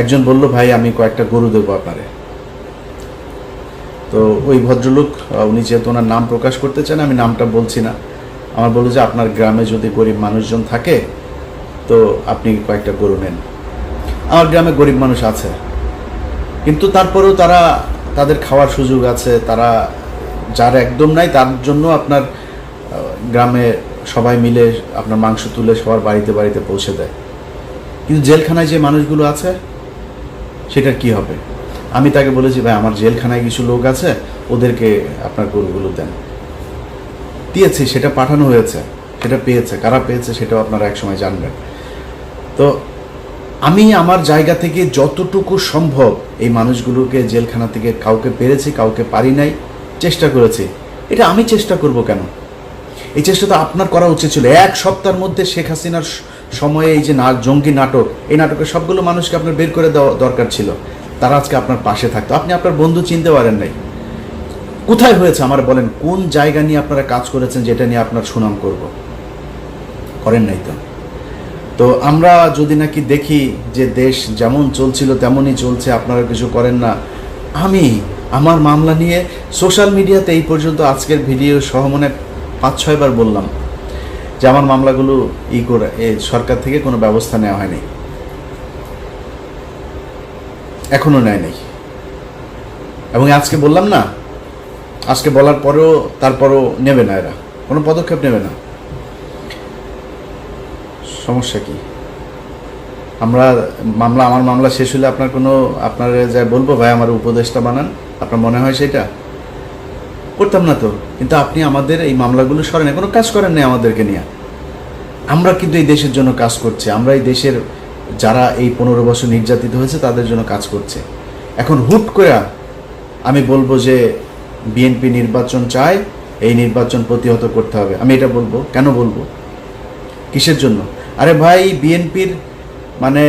একজন বলল, ভাই আমি কয়েকটা গরু দেবো আপনারে। তো ওই ভদ্রলোক, উনি যেহেতু ওনার নাম প্রকাশ করতে চান, আমি নামটা বলছি না, আমার বললো যে আপনার গ্রামে যদি গরিব মানুষজন থাকে তো আপনি কয়েকটা গরু নেন। আমার গ্রামে গরিব মানুষ আছে, কিন্তু তারপরেও তাদের খাওয়ার সুযোগ আছে, তারা যার একদম নাই তার জন্য আপনার গ্রামে সবাই মিলে আপনার মাংস তুলে সবার বাড়িতে বাড়িতে পৌঁছে দেয়। কিন্তু জেলখানায় যে মানুষগুলো আছে সেটার কি হবে? আমি তাকে বলেছি, ভাই আমার জেলখানায় কিছু লোক আছে, ওদেরকে আপনার গরুগুলো দেন। দিয়েছি, সেটা পাঠানো হয়েছে, সেটা পেয়েছে, কারা পেয়েছে সেটাও আপনারা একসময় জানবেন। তো আমি আমার জায়গা থেকে যতটুকু সম্ভব এই মানুষগুলোকে জেলখানা থেকে, কাউকে পেরেছি কাউকে পারি নাই, চেষ্টা করেছি। এটা আমি চেষ্টা করব কেন? এই চেষ্টা তো আপনার করা উচিত ছিল। এক সপ্তাহের মধ্যে শেখ হাসিনার সময়ে এই যে জঙ্গি নাটক, এই নাটকের সবগুলো মানুষকে আপনার বের করে দেওয়া দরকার ছিল। তারা আজকে আপনার পাশে থাকতো। আপনি আপনার বন্ধু চিনতে পারেন নাই। কোথায় হয়েছে আমার বলেন? কোন জায়গা নিয়ে আপনারা কাজ করেছেন যেটা নিয়ে আপনার সুনাম করব? করেন নাই তো। তো আমরা যদি নাকি দেখি যে দেশ যেমন চলছিল তেমনই চলছে, আপনারা কিছু করেন না। আমি আমার মামলা নিয়ে সোশ্যাল মিডিয়াতে এই পর্যন্ত আজকের ভিডিও সহ মনে 5-6 বার বললাম যে আমার মামলাগুলো সরকার থেকে কোনো ব্যবস্থা নেওয়া হয়নি, এখনো নেয় নাই। এবং আজকে বললাম না, আজকে বলার পরেও তারপরও নেবে না, এরা কোনো পদক্ষেপ নেবে না। সমস্যা কি? আমার মামলা শেষ হলে আপনার যা বলবো, ভাই আমার উপদেশটা বানান, আপনার মনে হয় সেটা করতাম না তো। কিন্তু আপনি আমাদের এই মামলাগুলো সরেন, কোনো কাজ করেন নাই আমাদেরকে নিয়ে। আমরা কিন্তু এই দেশের জন্য কাজ করছি। আমরা এই দেশের যারা এই 15 বছর নির্যাতিত হয়েছে তাদের জন্য কাজ করছে। এখন হুট করে আমি বলবো যে বিএনপি নির্বাচন চায়, এই নির্বাচন প্রতিহত করতে হবে, আমি এটা বলবো? কেন বলবো? কিসের জন্য? আরে ভাই, বিএনপির মানে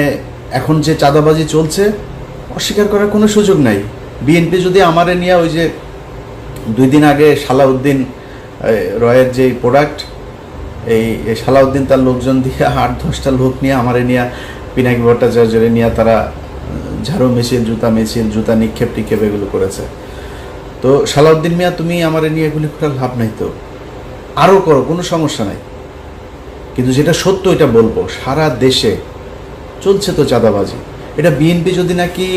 এখন যে চাঁদাবাজি চলছে অস্বীকার করার কোনো সুযোগ নাই। বিএনপি যদি আমারে নিয়ে ওই যে 2 দিন আগে সালাউদ্দিন রয়ের যে প্রোডাক্ট, এই সালাউদ্দিন তার লোকজন দিয়ে 8-10টা লোক নিয়ে আমারে নিয়ে পিনাকি ভট্টাচার্যের নিয়ে তারা ঝাড়ু মিছিল, জুতা নিক্ষেপ টিক্ষেপ এগুলো করেছে। তো সালাউদ্দিন মিয়া, তুমি আমারে নিয়ে এগুলি করার লাভ নাই তো, আরও করো, কোনো সমস্যা নাই। কিন্তু যেটা সত্য এটা বলবো, সারা দেশে চলছে তো চাঁদাবাজি। এটা বিএনপি যদি নাকি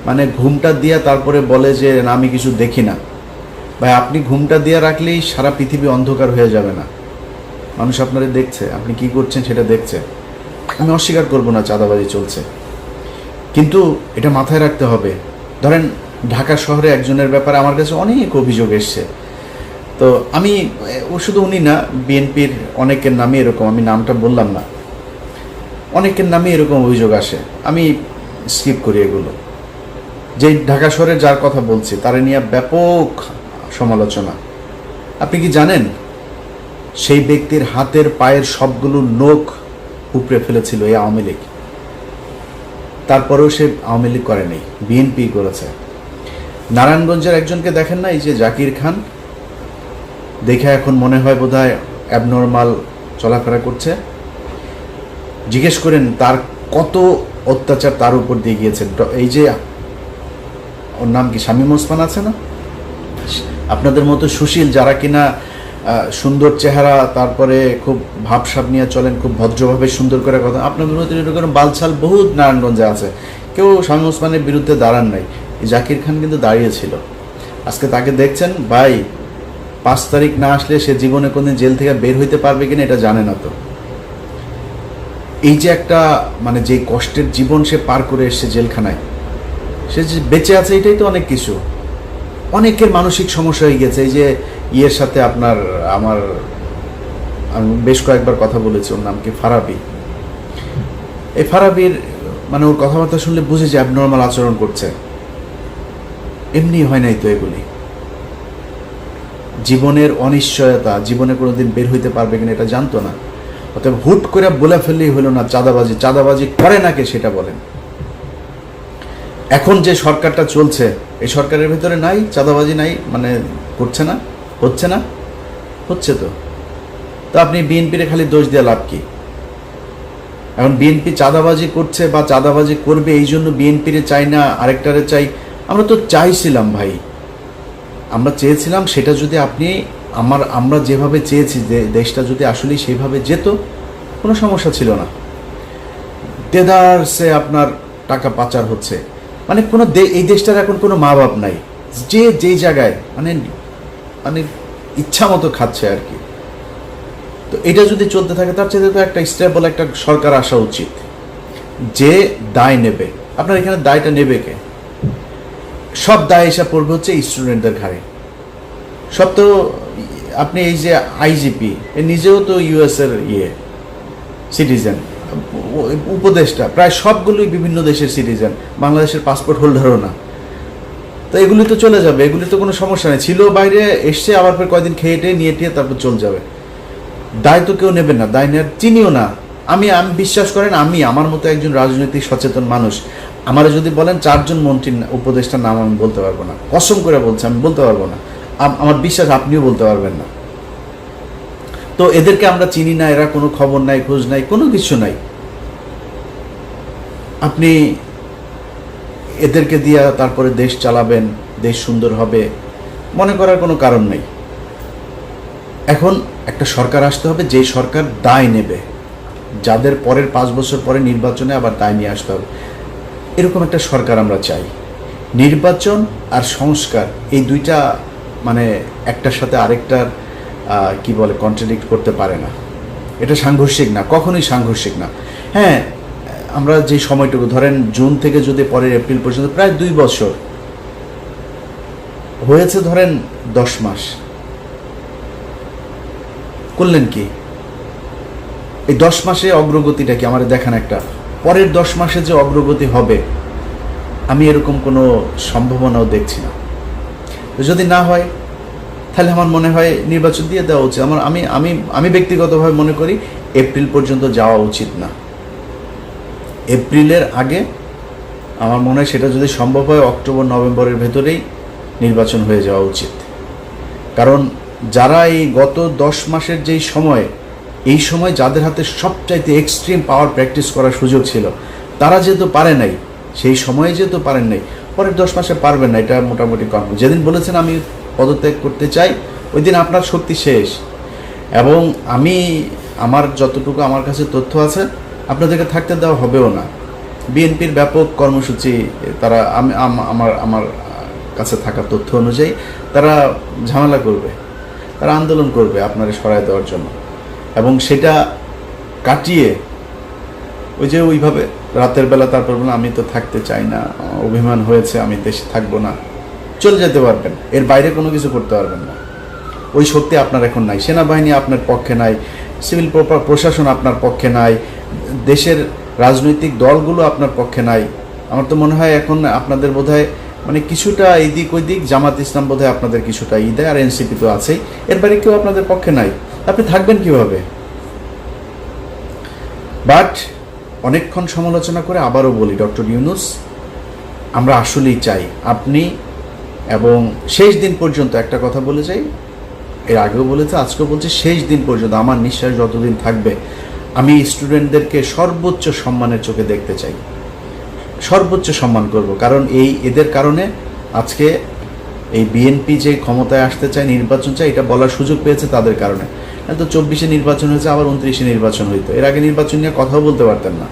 মানে ঘুমটা দিয়া তারপরে বলে যে না আমি কিছু দেখি না, ভাই আপনি ঘুমটা দিয়ে রাখলেই সারা পৃথিবী অন্ধকার হয়ে যাবে না? মানুষ আপনারা দেখছে, আপনি কি করছেন সেটা দেখছে। আমি অস্বীকার করব না চাঁদাবাজি চলছে, কিন্তু এটা মাথায় রাখতে হবে। ধরেন ঢাকা শহরে একজনের ব্যাপারে আমার কাছে অনেক অভিযোগ এসছে। তো আমি শুধু উনি না, বিএনপির অনেকের নামে এরকম, আমি নামটা বললাম না, অনেকের নামে এরকম অভিযোগ আসে। আমি স্কিপ করি এগুলো। যেই ঢাকা শহরের যার কথা বলছি তারা নিয়ে ব্যাপক সমালোচনা। আপনি কি জানেন সেই ব্যক্তির হাতের পায়ের সবগুলো নখ উপড়ে ফেলেছিল এই আওয়ামী লীগ? তারপরেও সে আওয়ামী লীগ করেনি, বিএনপি করেছে। নারায়ণগঞ্জের একজনকে দেখেন না, এই যে জাকির খান, দেখে এখন মনে হয় বোধহয় অ্যাবনর্মাল চলাফেরা করছে। জিজ্ঞেস করেন তার কত অত্যাচার তার উপর দিয়ে গিয়েছে। এই যে ওর নাম কি, শামীম ওসমান আছে না, আপনাদের মতো সুশীল যারা কিনা সুন্দর চেহারা, তারপরে খুব ভাবসাব নিয়ে চলেন, খুব ভদ্রভাবে সুন্দর করে কথা, আপনাদের মতো এরকম বালছাল বহুত নারায়ণগঞ্জে আছে, কেউ শামীম ওসমানের বিরুদ্ধে দাঁড়ান নাই। এই জাকির খান কিন্তু দাঁড়িয়েছিল। আজকে তাকে দেখছেন, ভাই 5 তারিখ না আসলে সে জীবনে কোনদিন জেল থেকে বের হইতে পারবে কিনা এটা জানে না। তো এই যে একটা মানে যে কষ্টের জীবন সে পার করে এসছে জেলখানায়, সে যে বেঁচে আছে এটাই তো অনেক কিছু। অনেকের মানসিক সমস্যা হয়ে গেছে। এই যে ইয়ের সাথে আমি বেশ কয়েকবার কথা বলেছি, ওর নাম কি, ফারাবি। এই ফারাবির মানে ওর কথাবার্তা শুনলে বুঝে যে অ্যাবনর্মাল আচরণ করছে। এমনি হয় নাই তো এগুলি। জীবনের অনিশ্চয়তা, জীবনে কোনোদিন বের হইতে পারবে কিনা এটা জানতো না। অতএব হুট করে বলে ফেললেই হলো না চাঁদাবাজি করে নাকি সেটা বলেন। এখন যে সরকারটা চলছে এই সরকারের ভিতরে নাই চাঁদাবাজি, নাই মানে করছে না, হচ্ছে না, হচ্ছে তো। তো আপনি বিএনপির খালি দোষ দিয়ে লাভ কি? এখন বিএনপি চাঁদাবাজি করছে বা চাঁদাবাজি করবে, এই জন্য বিএনপিরে চাই না আরেকটারে চাই। আমরা তো চাইছিলাম ভাই, আমরা চেয়েছিলাম সেটা যদি আপনি আমরা যেভাবে চেয়েছি যে দেশটা যদি আসলে সেইভাবে যেত, কোনো সমস্যা ছিল না। দেদারসে আপনার টাকা পাচার হচ্ছে, মানে কোনো এই দেশটার এখন কোনো মা বাপ নাই, যে যেই জায়গায় মানে মানে ইচ্ছা মতো খাচ্ছে আর কি। তো এটা যদি চলতে থাকে তার চেয়ে তো একটা স্টেবল একটা সরকার আসা উচিত যে দায় নেবে। আপনার এখানে দায়টা নেবে কে? সব দায় এসে পড়বে হচ্ছে স্টুডেন্টদের ঘাড়ে। সব তো আপনি এই যে আইজিপি নিজেও তো ইউএসের সিটিজেন, উপদেষ্টা প্রায় সবগুলোই বিভিন্ন দেশের সিটিজেন, বাংলাদেশের পাসপোর্ট হোল্ডারও না। তো এগুলি তো চলে যাবে, এগুলি তো কোনো সমস্যা নেই, ছিল বাইরে এসছে আবার ফের কয়দিন খেয়ে টেয়ে নিয়ে টিয়ে তারপর চলে যাবে। দায় তো কেউ নেবেন না, দায় নেওয়ার চিনিও না। আমি বিশ্বাস করেন, আমি আমার মতো একজন রাজনৈতিক সচেতন মানুষ, আমারে যদি বলেন 4 জন মন্ত্রীর উপদেষ্টার নাম আমি বলতে পারবো না, কসম করে বলছি আমি বলতে পারবো না। আমার বিশ্বাস আপনিও বলতে পারবেন না। তো এদেরকে আমরা চিনি না, এরা কোনো খবর নাই, খোঁজ নাই, কোনো কিছু নাই। আপনি এদেরকে দিয়া তারপরে দেশ চালাবেন, দেশ সুন্দর হবে মনে করার কোনো কারণ নেই। এখন একটা সরকার আসতে হবে, যেই সরকার দায় নেবে, যাদের পরের 5 বছর পরে নির্বাচনে আবার দায় নিয়ে আসতে হবে, এরকম একটা সরকার আমরা চাই। নির্বাচন আর সংস্কার এই দুইটা মানে একটার সাথে আরেকটার কি বলে কন্ট্রাডিক্ট করতে পারে না। এটা সাংঘর্ষিক না, কখনোই সাংঘর্ষিক না। হ্যাঁ, আমরা যে সময়টুকু ধরেন জুন থেকে যদি পরের এপ্রিল পর্যন্ত প্রায় 2 বছর হয়েছে, ধরেন 10 মাস করলেন কি? এই 10 মাসে অগ্রগতিটা কি আমাদের দেখান একটা। পরের 10 মাসে যে অগ্রগতি হবে আমি এরকম কোনো সম্ভাবনাও দেখছি না। যদি না হয় তাহলে আমার মনে হয় নির্বাচন দিয়ে দেওয়া উচিত। আমি ব্যক্তিগতভাবে মনে করি এপ্রিল পর্যন্ত যাওয়া উচিত না। এপ্রিলের আগে আমার মনে হয় সেটা যদি সম্ভব হয় অক্টোবর নভেম্বরের ভেতরেই নির্বাচন হয়ে যাওয়া উচিত। কারণ যারা এই গত 10 মাসের যেই সময়, এই সময় যাদের হাতে সবচাইতে এক্সট্রিম পাওয়ার প্র্যাকটিস করার সুযোগ ছিল, তারা যেহেতু পারে নাই, সেই সময়ে যেহেতু পারেন নাই, পরের 10 মাসে পারবেন না, এটা মোটামুটি কনফার্ম। যেদিন বলেছেন আমি পদত্যাগ করতে চাই, ওই দিন আপনার শক্তি শেষ। এবং আমার যতটুকু আমার কাছে তথ্য আছে আপনাদেরকে থাকতে দেওয়া হবেও না। বিএনপির ব্যাপক কর্মসূচি, তারা আমার কাছে থাকা তথ্য অনুযায়ী তারা ঝামেলা করবে, তারা আন্দোলন করবে আপনারা সরায় দেওয়ার জন্য। এবং সেটা কাটিয়ে ওই যে ওইভাবে রাতের বেলা তারপর বললাম আমি তো থাকতে চাই না, অভিমান হয়েছে, আমি দেশে থাকবো না, চলে যেতে পারবেন। এর বাইরে কোনো কিছু করতে পারবেন না। ওই শক্তি আপনার এখন নাই। সেনাবাহিনী আপনার পক্ষে নাই, সিভিল প্রশাসন আপনার পক্ষে নাই, দেশের রাজনৈতিক দলগুলো আপনার পক্ষে নাই। আমার তো মনে হয় এখন আপনাদের বোধহয় মানে কিছুটা এইদিক ওই দিক, জামাত ইসলাম বোধহয় আপনাদের কিছুটা দেয়, আর এনসিপি তো আছেই, এর বাইরে কেউ আপনাদের পক্ষে নাই। আপনি থাকবেন কিভাবে? বাট অনেকক্ষণ সমালোচনা করে আবারও বলি, ডক্টর ইউনূস আমরা আসলেই চাই আপনি, এবং শেষ দিন পর্যন্ত একটা কথা বলে যাই, এর আগেও বলেছে আজকেও বলছি, শেষ দিন পর্যন্ত আমার নিঃশ্বাস যতদিন থাকবে আমি স্টুডেন্টদেরকে সর্বোচ্চ সম্মানের চোখে দেখতে চাই, সর্বোচ্চ সম্মান করব। কারণ এদের কারণে আজকে এই বিএনপি যে ক্ষমতায় আসতে চায়, নির্বাচন চায়, এটা বলার সুযোগ পেয়েছে তাদের কারণে। তো 24-এ নির্বাচন হয়েছে, আবার 29-এ নির্বাচন হইতো, এর আগে নির্বাচন নিয়ে কথাও বলতে পারতেন না।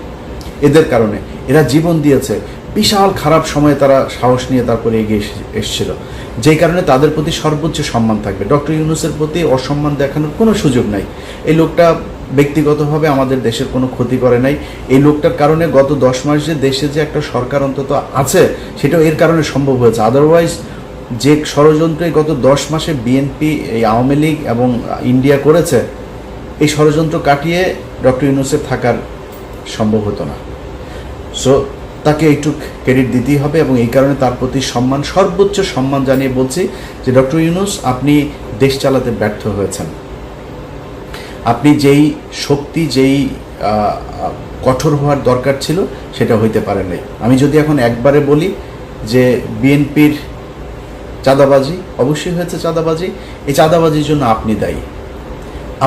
এদের কারণে এরা জীবন দিয়েছে, বিশাল খারাপ সময়ে তারা সাহস নিয়ে তারপরে এগিয়ে এসেছিল, যেই কারণে তাদের প্রতি সর্বোচ্চ সম্মান থাকবে। ডক্টর ইউনূসের প্রতি অসম্মান দেখানোর কোনো সুযোগ নাই। এই লোকটা ব্যক্তিগতভাবে আমাদের দেশের কোনো ক্ষতি করে নাই। এই লোকটার কারণে গত 10 মাস যে দেশে যে একটা সরকার অন্তত আছে, সেটাও এর কারণে সম্ভব হয়েছে। আদারওয়াইজ যে ষড়যন্ত্রে গত 10 মাসে বিএনপি, এই আওয়ামী লীগ এবং ইন্ডিয়া করেছে, এই ষড়যন্ত্র কাটিয়ে ডক্টর ইউনূসের থাকার সম্ভব হতো না। সো তাকে একটু ক্রেডিট দিতেই হবে, এবং এই কারণে তার প্রতি সম্মান, সর্বোচ্চ সম্মান জানিয়ে বলছি যে ডক্টর ইউনূস আপনি দেশ চালাতে ব্যর্থ হয়েছেন। আপনি যেই শক্তি, যেই কঠোর হওয়ার দরকার ছিল সেটা হইতে পারেন নাই। আমি যদি এখন একবারে বলি যে বিএনপির চাঁদাবাজি, অবশ্যই হয়েছে চাঁদাবাজি, এই চাঁদাবাজির জন্য আপনি দায়ী,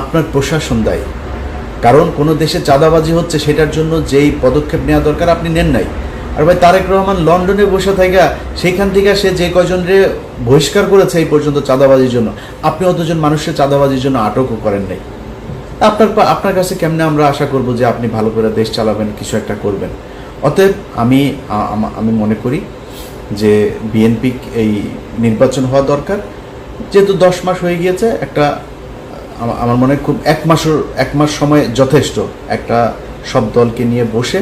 আপনার প্রশাসন দায়ী। কারণ কোনো দেশে চাঁদাবাজি হচ্ছে সেটার জন্য যেই পদক্ষেপ নেওয়া দরকার আপনি নেন নাই। আর ভাই তারেক রহমান লন্ডনে বসে থাকা সেইখান থেকে সে যে কয়জনরে বহিষ্কার করেছে এই পর্যন্ত চাঁদাবাজির জন্য, আপনি অতজন মানুষের চাঁদাবাজির জন্য আটকও করেন নাই। আপনার কাছে কেমনে আমরা আশা করব যে আপনি ভালো করে দেশ চালাবেন, কিছু একটা করবেন? অতএব আমি মনে করি যে বিএনপি এই নির্বাচন হওয়া দরকার। যেহেতু 10 মাস হয়ে গিয়েছে, একটা আমার মনে খুব এক মাস সময় যথেষ্ট একটা সব দলকে নিয়ে বসে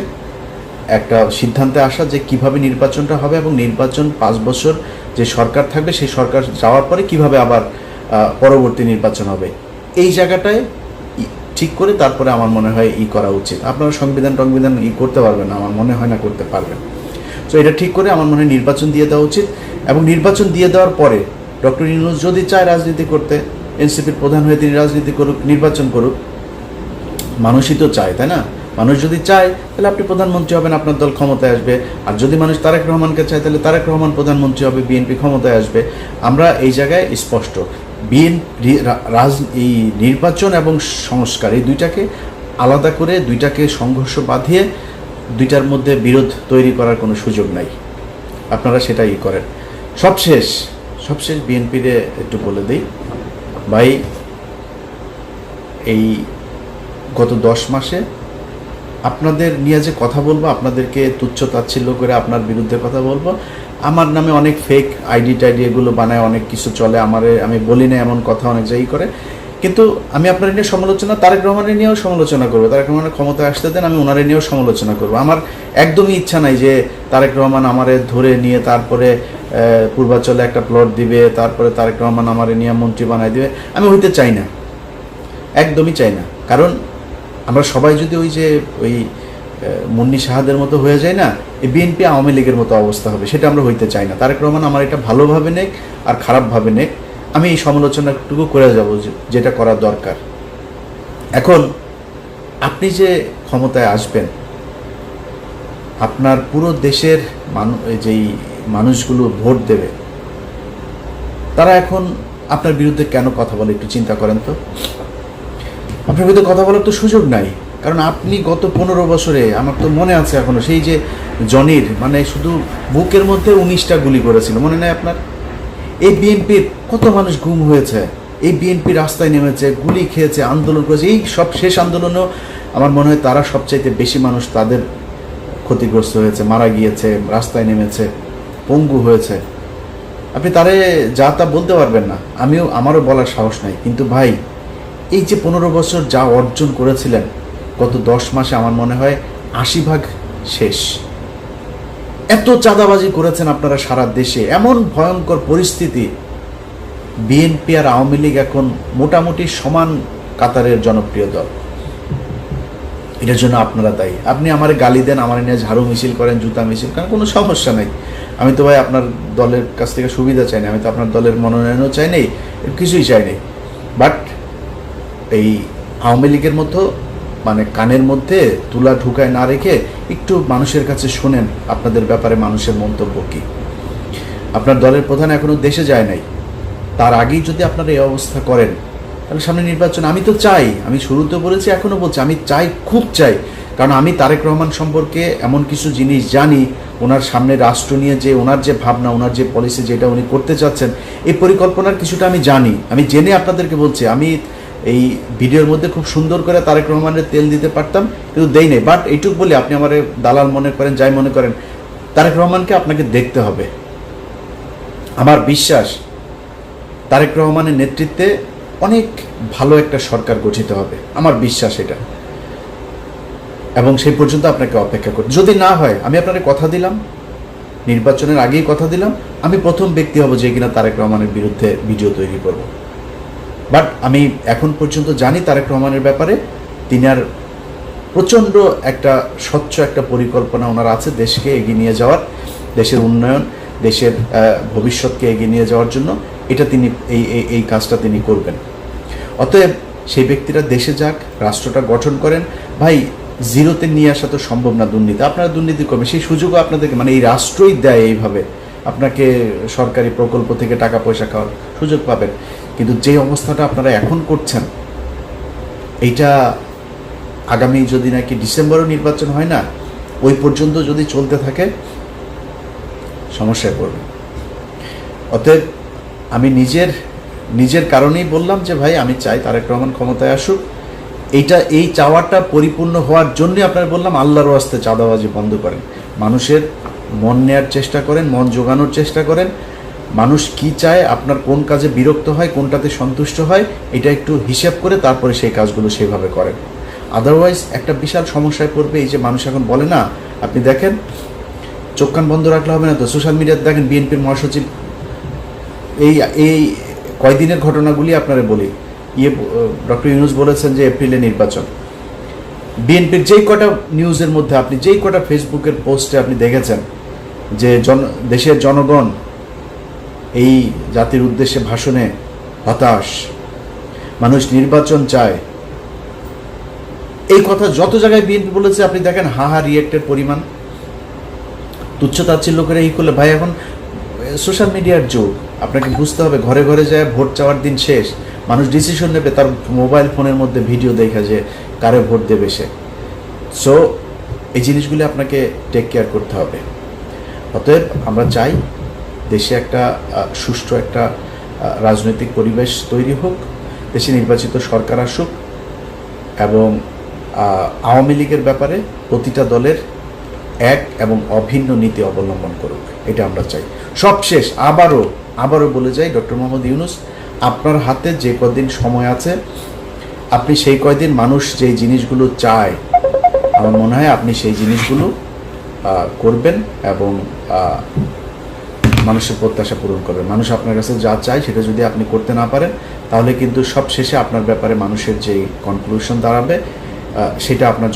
একটা সিদ্ধান্তে আসা যে কিভাবে নির্বাচনটা হবে এবং নির্বাচন 5 বছর যে সরকার থাকবে সেই সরকার যাওয়ার পরে কিভাবে আবার পরবর্তী নির্বাচন হবে, এই জায়গাটায় ঠিক করে তারপরে আমার মনে হয় করা উচিত। আপনারা সংবিধান করতে পারবেন না, আমার মনে হয় না করতে পারবেন। তো এটা ঠিক করে আমার মনে হয় নির্বাচন দিয়ে দেওয়া উচিত। এবং নির্বাচন দিয়ে দেওয়ার পরে ডক্টর ইউনূস যদি চায় রাজনীতি করতে, এনসিপির প্রধান হয়ে তিনি রাজনীতি করুক, নির্বাচন করুক, মানুষই তো চায়, তাই না? মানুষ যদি চায় তাহলে আপনি প্রধানমন্ত্রী হবেন, আপনার দল ক্ষমতায় আসবে। আর যদি মানুষ তারেক রহমানকে চায় তাহলে তারেক রহমান প্রধানমন্ত্রী হবে, বিএনপি ক্ষমতায় আসবে। আমরা এই জায়গায় স্পষ্ট, এই নির্বাচন এবং সংস্কার এই দুইটাকে আলাদা করে, দুইটাকে সংঘর্ষ বাঁধিয়ে দুইটার মধ্যে বিরোধ তৈরি করার কোনো সুযোগ নাই। আপনারা সেটাই করেন। সবশেষ বিএনপিরে একটু বলে দিই ভাই, এই গত 10 মাসে আপনাদের নিয়ে যে কথা বলবো, আপনাদেরকে তুচ্ছ তাচ্ছিল্য করে আপনার বিরুদ্ধে কথা বলবো, আমার নামে অনেক ফেক আইডি টাইডি এগুলো বানায়, অনেক কিছু চলে, আমি বলি না এমন কথা অনেক জায়গায় করে। কিন্তু আমি আপনার নিয়ে সমালোচনা, তারেক রহমানের নিয়েও সমালোচনা করবো। তারেক রহমানের ক্ষমতায় আসতে দেন, আমি ওনারে নিয়েও সমালোচনা করবো। আমার একদমই ইচ্ছা নাই যে তারেক রহমান আমারে ধরে নিয়ে তারপরে পূর্বাঞ্চলে একটা প্লট দিবে, তারপরে তারেক রহমান আমারে নিয়ে মন্ত্রী বানায় দিবে। আমি হইতে চাই না, একদমই চাই না। কারণ আমরা সবাই যদি ওই মুন্নি সাহাদের মতো হয়ে যায় না, এই বিএনপি আওয়ামী লীগের মতো অবস্থা হবে, সেটা আমরা হইতে চাই না। তারেক রহমান আমার এটা ভালোভাবে নেক আর খারাপভাবে নেক, আমি এই সমালোচনাটুকু করে যাব যেটা করা দরকার। এখন আপনি যে ক্ষমতায় আসবেন, আপনার পুরো দেশের যেই মানুষগুলো ভোট দেবে, তারা এখন আপনার বিরুদ্ধে কেন কথা বলে একটু চিন্তা করেন তো। আপনার বিরুদ্ধে কথা বলার তো সুযোগ নাই, কারণ আপনি গত 15 বছরে, আমার তো মনে আছে এখনো, সেই যে জনির শুধু বুকের মধ্যে 19টা গুলি করেছিল, মনে নেই আপনার? এই বিএনপির কত মানুষ গুম হয়েছে, এই বিএনপি রাস্তায় নেমেছে, গুলি খেয়েছে, আন্দোলন করেছে। এই সব শেষ আন্দোলনেও আমার মনে হয় তারা সবচাইতে বেশি মানুষ তাদের ক্ষতিগ্রস্ত হয়েছে, মারা গিয়েছে, রাস্তায় নেমেছে, পঙ্গু হয়েছে। আপনি তারে যা তা বলতে পারবেন না, আমারও বলার সাহস নাই। কিন্তু ভাই, এই যে 15 বছর যা অর্জন করেছিলেন, গত 10 মাসে আমার মনে হয় 80% শেষ। এত চাঁদাবাজি করেছেন আপনারা সারা দেশে, এমন ভয়ঙ্কর পরিস্থিতি। বিএনপি আর আওয়ামী লীগ এখন মোটামুটি সমান কাতারের জনপ্রিয় দল। এটার জন্য আপনারা দায়ী। আপনি আমারে গালি দেন, আমার নিয়ে ঝাড়ু মিছিল করেন, জুতা মিছিল করেন, কোনো সমস্যা নেই। আমি তো ভাই আপনার দলের কাছ থেকে সুবিধা চাই না, আমি তো আপনার দলের মনোনয়নও চাই নাই, কিছুই চাই নাই। বাট এই আওয়ামী লীগের মতো কানের মধ্যে তুলা ঢুকায় না রেখে একটু মানুষের কাছে শোনেন আপনাদের ব্যাপারে মানুষের মন্তব্য কী। আপনার দলের প্রধান এখনো দেশে যায় নাই, তার আগেই যদি আপনারা এই অবস্থা করেন, তাহলে সামনে নির্বাচন আমি তো চাই, আমি শুরুতে বলেছি, এখনো বলছি, আমি চাই, খুব চাই। কারণ আমি তারেক রহমান সম্পর্কে এমন কিছু জিনিস জানি, ওনার সামনে রাষ্ট্র নিয়ে যে ওনার যে ভাবনা, ওনার যে পলিসি, যেটা উনি করতে চাচ্ছেন, এই পরিকল্পনার কিছুটা আমি জানি। আমি জেনে আপনাদেরকে বলছি, আমি এই ভিডিওর মধ্যে খুব সুন্দর করে তারেক রহমানের তেল দিতে পারতাম, কিন্তু দেই নাই। বাট এইটুকু বলি, আপনি আমার দালাল মনে করেন, যাই মনে করেন, তারেক রহমানকে আপনাকে দেখতে হবে। আমার বিশ্বাস তারেক রহমানের নেতৃত্বে অনেক ভালো একটা সরকার গঠিত হবে, আমার বিশ্বাস এটা। এবং সেই পর্যন্ত আপনাকে অপেক্ষা করি। যদি না হয়, আমি আপনাকে কথা দিলাম, নির্বাচনের আগেই কথা দিলাম, আমি প্রথম ব্যক্তি হব যে কিনা তারেক রহমানের বিরুদ্ধে ভিডিও তৈরি করব। বাট আমি এখন পর্যন্ত জানি তারেক রহমানের ব্যাপারে, তিনি আর প্রচণ্ড একটা স্বচ্ছ একটা পরিকল্পনা ওনার আছে দেশকে এগিয়ে নিয়ে যাওয়ার, দেশের উন্নয়ন, দেশের ভবিষ্যৎকে এগিয়ে নিয়ে যাওয়ার জন্য। এটা তিনি এই কাজটা তিনি করবেন। অতএব সেই ব্যক্তিরা দেশে যাক, রাষ্ট্রটা গঠন করেন। ভাই, জিরোতে নিয়ে আসা তো সম্ভব না দুর্নীতি, আপনারা দুর্নীতি করবেন, সেই সুযোগও আপনাদেরকে এই রাষ্ট্রই দেয়, এইভাবে আপনাকে সরকারি প্রকল্প থেকে টাকা পয়সা খাওয়ার সুযোগ পাবেন। কিন্তু যে অবস্থাটা আপনারা এখন করছেন, এইটা আগামী যদি নাকি ডিসেম্বরেও নির্বাচন হয় না, ওই পর্যন্ত যদি চলতে থাকে সমস্যায় পড়বে। অতএব আমি নিজের কারণেই বললাম যে ভাই আমি চাই তারেক রহমান ক্ষমতায় আসুক। এই চাওয়াটা পরিপূর্ণ হওয়ার জন্য আপনার বললাম আল্লাহর ওয়াস্তে চাঁদাবাজি বন্ধ করেন, মানুষের মন নেয়ার চেষ্টা করেন, মন জোগানোর চেষ্টা করেন। মানুষ কি চায়, আপনার কোন কাজে বিরক্ত হয়, কোনটাতে সন্তুষ্ট হয়, এটা একটু হিসাব করে তারপরে সেই কাজগুলো সেইভাবে করেন। আদারওয়াইজ একটা বিশাল সমস্যায় পড়বে। এই যে মানুষ এখন বলে না, আপনি দেখেন চোখ কান বন্ধ রাখলে হবে না তো, সোশ্যাল মিডিয়াতে দেখেন বিএনপির মহাসচিব এই কয়দিনের ঘটনাগুলি আপনারা বলি, ডক্টর ইউনূস বলেছেন যে এপ্রিলে নির্বাচন। বিএনপির যেই কটা নিউজের মধ্যে আপনি যেই কটা ফেসবুকের পোস্টে আপনি দেখেছেন যে দেশের জনগণ এই জাতির উদ্দেশ্যে ভাষণে হতাশ, মানুষ নির্বাচন চায়, এই কথা যত জায়গায় বিএনপি বলেছে আপনি দেখেন হাহা রিয়েক্টের পরিমাণ। তুচ্ছতাচ্ছিল্য করে এই করলে ভাই এখন সোশ্যাল মিডিয়ার যুগ, আপনাকে বুঝতে হবে ঘরে ঘরে যায় ভোট চাওয়ার দিন শেষ, মানুষ ডিসিশন নেবে তার মোবাইল ফোনের মধ্যে ভিডিও দেখা যে কারে ভোট দেবে সে। সো এই জিনিসগুলি আপনাকে টেক কেয়ার করতে হবে। অতএব আমরা চাই দেশে একটা সুষ্ঠু একটা রাজনৈতিক পরিবেশ তৈরি হোক, দেশে নির্বাচিত সরকার আসুক এবং আওয়ামী লীগের ব্যাপারে প্রতিটা দলের এক এবং অভিন্ন নীতি অবলম্বন করুক, এটা আমরা চাই। সবশেষ আবারও বলে যাই, ডক্টর মোহাম্মদ ইউনূস আপনার হাতে যে কদিন সময় আছে, আপনি সেই কয়দিন মানুষ যেই জিনিসগুলো চায় আমার মনে হয় আপনি সেই জিনিসগুলো করবেন এবং মানুষের প্রত্যাশা পূরণ করবেন। মানুষ আপনার কাছে যা চায় সেটা যদি আপনি করতে না পারেন তাহলে কিন্তু সব শেষে আপনার ব্যাপারে মানুষের যেই কনক্লুশন দাঁড়াবে সেটা আপনার